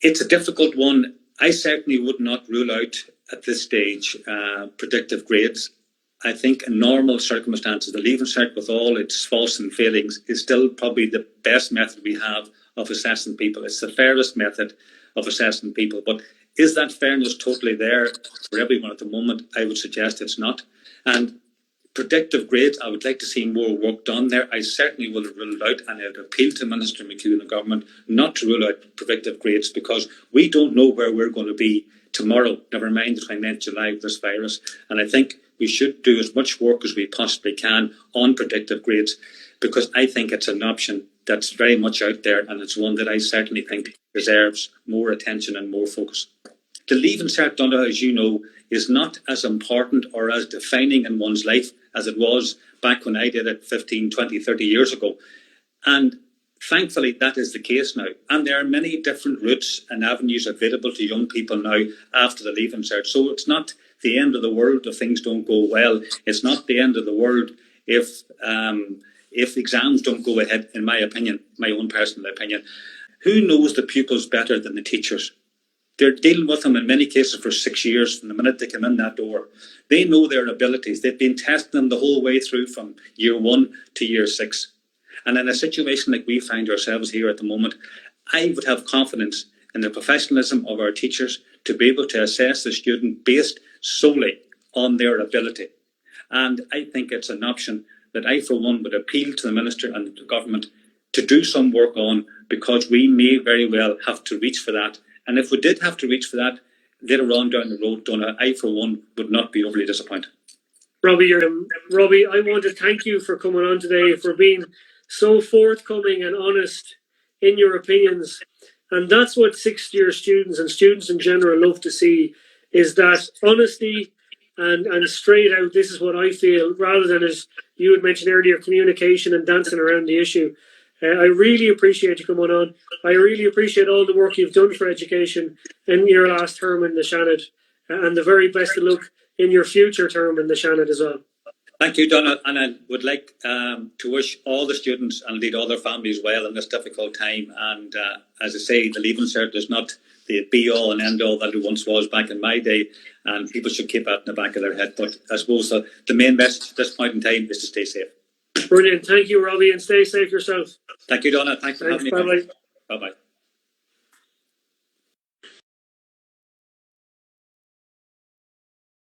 It's a difficult one. I certainly would not rule out at this stage predictive grades. I think in normal circumstances, the Leaving Cert, with all its faults and failings, is still probably the best method we have of assessing people. It's the fairest method of assessing people. But is that fairness totally there for everyone at the moment? I would suggest it's not. And predictive grades, I would like to see more work done there. I certainly will rule it out, and I would appeal to Minister McHugh and the government not to rule out predictive grades, because we don't know where we're going to be tomorrow, never mind the 29th of July with this virus. And I think we should do as much work as we possibly can on predictive grades, because I think it's an option that's very much out there, and it's one that I certainly think deserves more attention and more focus. The Leaving Cert, Donna, as you know, is not as important or as defining in one's life as it was back when I did it 15, 20, 30 years ago. And thankfully, that is the case now. And there are many different routes and avenues available to young people now after the Leaving Cert. So it's not the end of the world if things don't go well. It's not the end of the world if exams don't go ahead, in my opinion, my own personal opinion. Who knows the pupils better than the teachers? They're dealing with them in many cases for 6 years from the minute they come in that door. They know their abilities. They've been testing them the whole way through from year 1 to year 6. And in a situation like we find ourselves here at the moment, I would have confidence in the professionalism of our teachers to be able to assess the student based solely on their ability. And I think it's an option that I, for one, would appeal to the Minister and the government to do some work on, because we may very well have to reach for that. And if we did have to reach for that later on down the road, Donna, I, for one, would not be overly disappointed. Robbie, I want to thank you for coming on today, for being so forthcoming and honest in your opinions. And that's what sixth-year students and students in general love to see, is that honesty and straight out, this is what I feel, rather than, as you had mentioned earlier, communication and dancing around the issue. I really appreciate you coming on. I really appreciate all the work you've done for education in your last term in the Seanad, and the very best of luck in your future term in the Seanad as well. Thank you, Donald, and I would like to wish all the students and indeed all their families well in this difficult time. And as I say, the Leaving Cert is not the be-all and end-all that it once was back in my day, and people should keep that in the back of their head. But I suppose the main message at this point in time is to stay safe. Brilliant. Thank you, Robbie, and stay safe yourself. Thank you, Donna. Thanks for having me. Bye-bye. Bye-bye.